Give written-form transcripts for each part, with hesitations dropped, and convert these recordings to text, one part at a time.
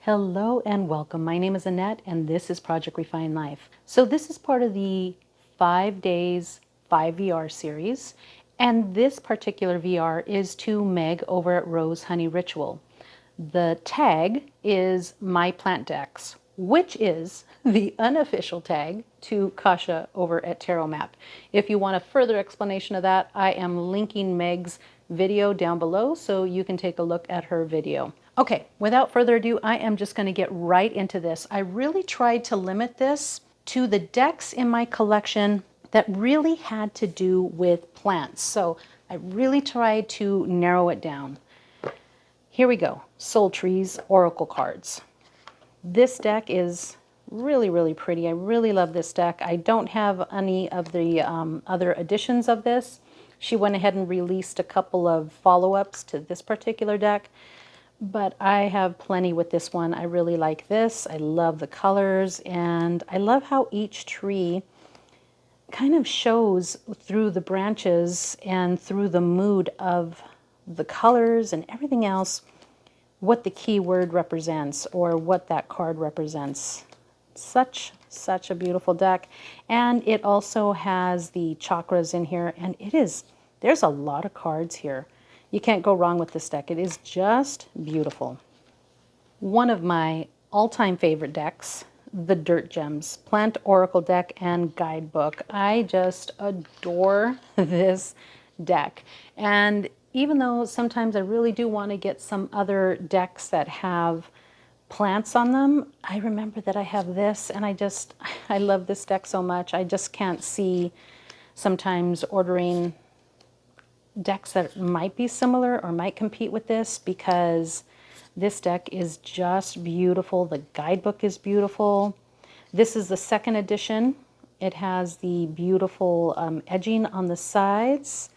Hello and welcome. My name is Annette and this is Project Refine Life. So this is part of the 5 days, 5 VR series. And this particular VR is to Meg over at RoseHoneyRitual. The tag is My Plant Decks, which is the unofficial tag to Kasha over at Tarot Map. If you want a further explanation of that, I am linking Meg's video down below so you can take a look at her video. Okay, without further ado, I am just going to get right into this. I really tried to limit this to the decks in my collection that really had to do with plants. So I really tried to narrow it down. Here we go, Soul Trees Oracle cards. This deck is really pretty. I really love this deck. I don't have any of the other editions of this. She went ahead and released a couple of follow-ups to this particular deck, but I have plenty with this one. I really like this. I love the colors, and I love how each tree kind of shows through the branches and through the mood of the colors and everything else what the key word represents or what that card represents. Such a beautiful deck. And it also has the chakras in here, and there's a lot of cards here. You can't go wrong with this deck. It is just beautiful. One of my all-time favorite decks, the Dirt Gems Plant Oracle deck and guidebook. I just adore this deck. And even though sometimes I really do want to get some other decks that have plants on them, I remember that I have this, and I love this deck so much. I just can't see sometimes ordering decks that might be similar or might compete with this, because this deck is just beautiful. The guidebook is beautiful. This is the second edition. It has the beautiful edging on the sides.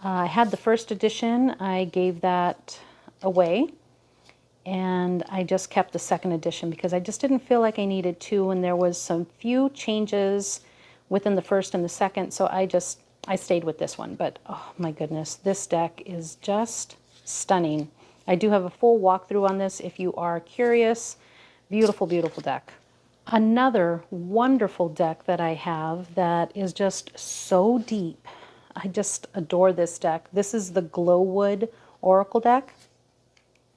I had the first edition. I gave that away, and I just kept the second edition because I just didn't feel like I needed two, and there was some few changes within the first and the second, so I stayed with this one. But oh my goodness, this deck is just stunning. I do have a full walkthrough on this if you are curious. Beautiful deck. Another wonderful deck that I have that is just so deep. I just adore this deck. This is the Glowwood Oracle deck.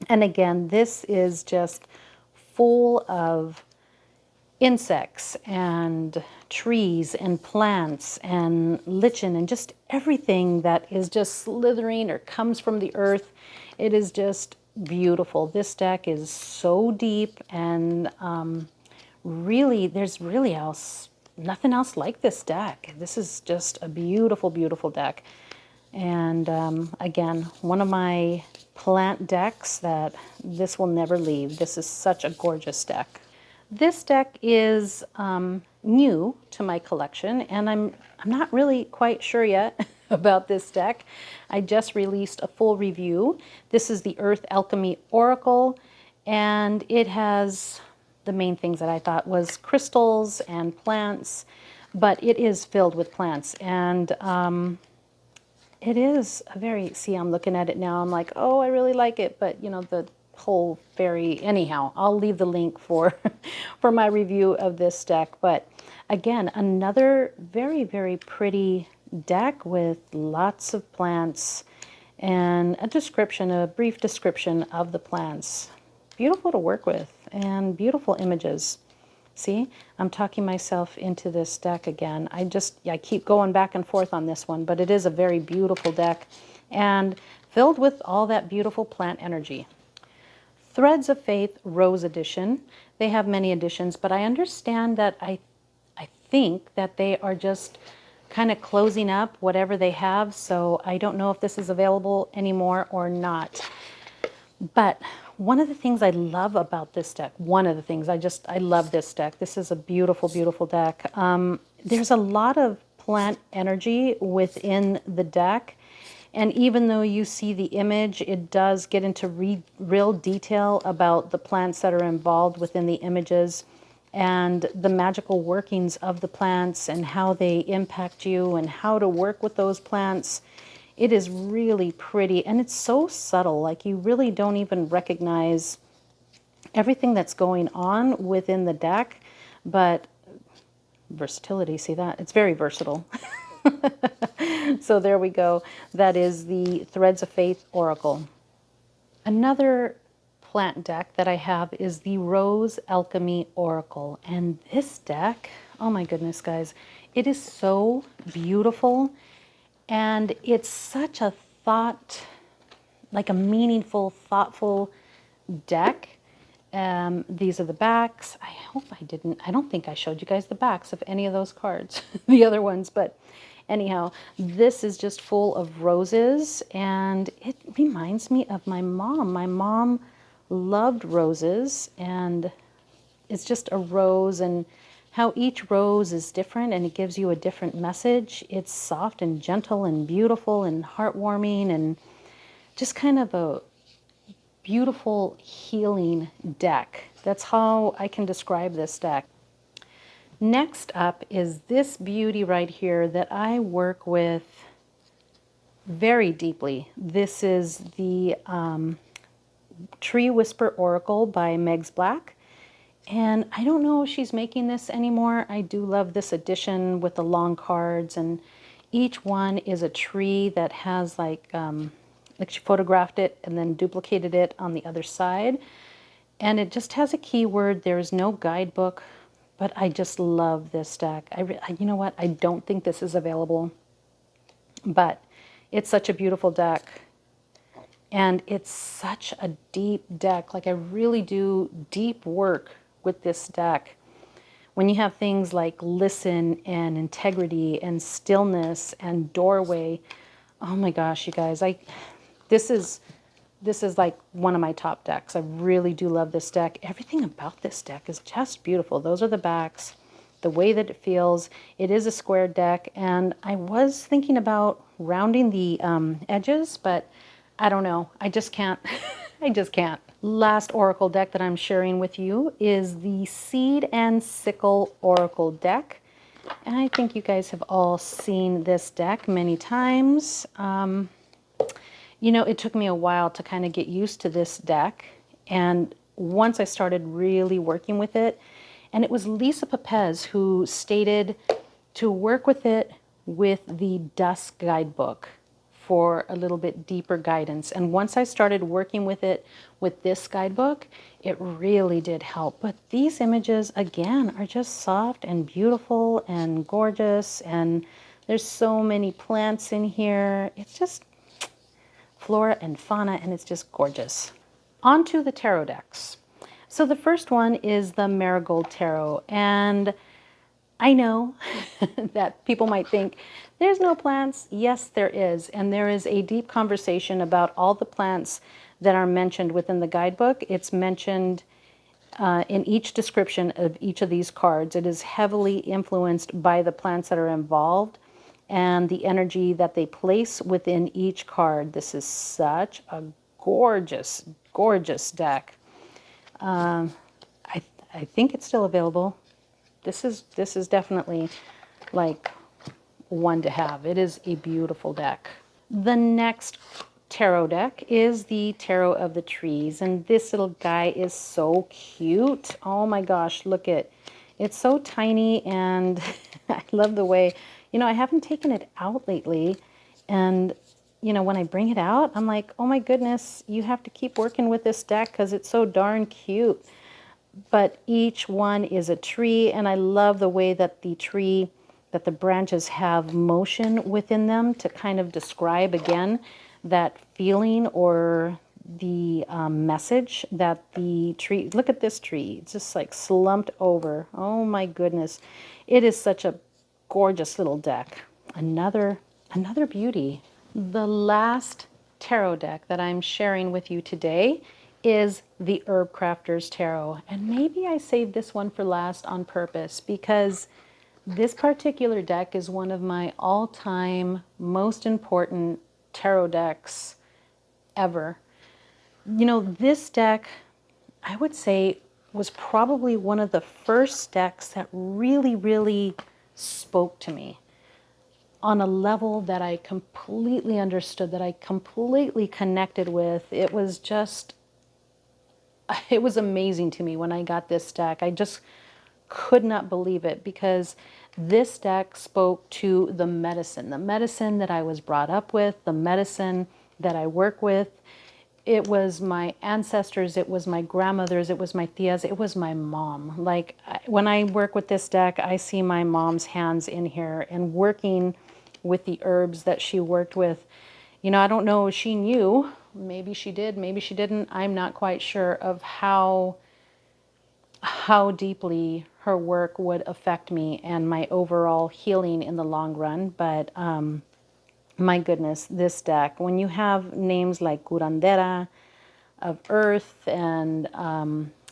And again, this is just full of insects and trees and plants and lichen and just everything that is just slithering or comes from the earth. It is just beautiful. This deck is so deep, and really, there's really nothing else like this deck. This is just a beautiful deck. And again, one of my plant decks that this will never leave. This is such a gorgeous deck. This deck is new to my collection, and I'm not really quite sure yet about this deck. I just released a full review. This is the Alchemy Oracle, and it has the main things that I thought was crystals and plants, but it is filled with plants. And it is a very, see, I'm looking at it now, I'm like, oh, I really like it, but you know, the whole anyhow, I'll leave the link for for my review of this deck. But again, another very pretty deck with lots of plants and a brief description of the plants. Beautiful to work with and beautiful images. See, I'm talking myself into this deck again. I keep going back and forth on this one, but it is a very beautiful deck and filled with all that beautiful plant energy. Threads of Faith Rose Edition. They have many editions, but I understand that I think that they are just kind of closing up whatever they have, so I don't know if this is available anymore or not. But one of the things I love about this deck, I love this deck. This is a beautiful deck. There's a lot of plant energy within the deck. And even though you see the image, it does get into real detail about the plants that are involved within the images and the magical workings of the plants and how they impact you and how to work with those plants. It is really pretty, and it's so subtle, like you really don't even recognize everything that's going on within the deck, but versatility, see that? It's very versatile. So there we go. That is the Threads of Faith Oracle. Another plant deck that I have is the Alchemy Oracle. And this deck, oh my goodness, guys, it is so beautiful. And it's such a like a meaningful, thoughtful deck. These are the backs. I don't think I showed you guys the backs of any of those cards, the other ones, but anyhow, this is just full of roses, and it reminds me of my mom. My mom loved roses, and it's just a rose, and how each rose is different, and it gives you a different message. It's soft and gentle and beautiful and heartwarming, and just kind of a beautiful healing deck. That's how I can describe this deck. Next up is this beauty right here that I work with very deeply. This is the Tree Whisper Oracle by Megs Black. And I don't know if she's making this anymore. I do love this edition with the long cards, and each one is a tree that has like she photographed it and then duplicated it on the other side. And it just has a keyword. There is no guidebook, but I just love this deck. You know what? I don't think this is available, but it's such a beautiful deck. And it's such a deep deck. Like, I really do deep work with this deck. When you have things like listen and integrity and stillness and doorway, oh my gosh, you guys, this is like one of my top decks. I really do love this deck. Everything about this deck is just beautiful. Those are the backs, the way that it feels. It is a square deck, and I was thinking about rounding the edges, but I don't know. I just can't. I just can't. Last Oracle deck that I'm sharing with you is the Seed and Sickle Oracle deck. And I think you guys have all seen this deck many times. You know, it took me a while to kind of get used to this deck. And once I started really working with it, and it was Lisa Pepez who stated to work with it with the Dusk Guidebook for a little bit deeper guidance. And once I started working with it with this guidebook, it really did help. But these images, again, are just soft and beautiful and gorgeous. And there's so many plants in here. It's just flora and fauna, and it's just gorgeous. On to the tarot decks. So the first one is the Marigold Tarot, and I know that people might think there's no plants. Yes, there is, and there is a deep conversation about all the plants that are mentioned within the guidebook. It's mentioned in each description of each of these cards. It is heavily influenced by the plants that are involved and the energy that they place within each card. This is such a gorgeous, gorgeous deck. I think it's still available. This is definitely like one to have. It is a beautiful deck. The next tarot deck is the Tarot of the Trees, and this little guy is so cute. Oh my gosh, look it. It's so tiny, and I love the way, you know, I haven't taken it out lately, and you know, when I bring it out, I'm like, oh my goodness, you have to keep working with this deck because it's so darn cute. But each one is a tree, and I love the way that that the branches have motion within them to kind of describe again that feeling or the message that the tree, look at this tree, it's just like slumped over. Oh my goodness. It is such a gorgeous little deck. Another beauty. The last tarot deck that I'm sharing with you today is the Herbcrafters Tarot. And maybe I saved this one for last on purpose because this particular deck is one of my all-time most important tarot decks ever. You know, this deck, I would say, was probably one of the first decks that really, really spoke to me on a level that I completely understood, that I completely connected with. It was just it was amazing to me when I got this deck. I just could not believe it, because this deck spoke to the medicine that I was brought up with, the medicine that I work with. It was my ancestors, it was my grandmothers, it was my tias, it was my mom. Like, when I work with this deck, I see my mom's hands in here and working with the herbs that she worked with. You know, I don't know if she knew, maybe she did, maybe she didn't. I'm not quite sure of how deeply her work would affect me and my overall healing in the long run. But my goodness, this deck, when you have names like Curandera of Earth, and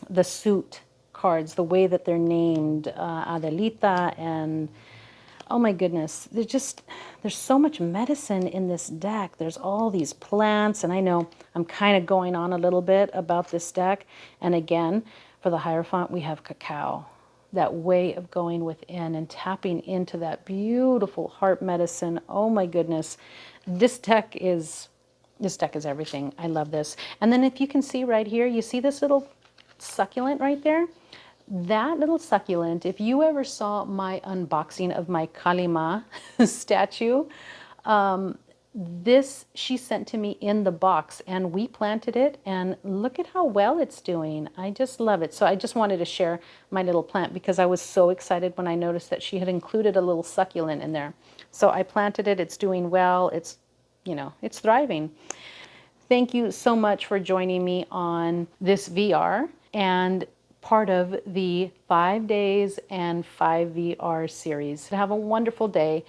the suit cards, the way that they're named, Adelita, and oh my goodness, there's so much medicine in this deck. There's all these plants, and I know I'm kind of going on a little bit about this deck. And again, for the Hierophant, we have Cacao, that way of going within and tapping into that beautiful heart medicine. Oh my goodness, this deck is everything. I love this. And then if you can see right here, you see this little succulent right there? That little succulent, if you ever saw my unboxing of my Kalima statue, this she sent to me in the box, and we planted it, and look at how well it's doing. I just love it. So I just wanted to share my little plant, because I was so excited when I noticed that she had included a little succulent in there. So I planted it. It's doing well. It's, you know, it's thriving. Thank you so much for joining me on this VR and part of the 5 days and 5 VR series. Have a wonderful day,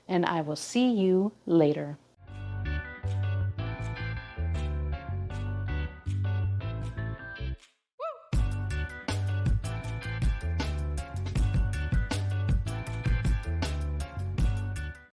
and I will see you later.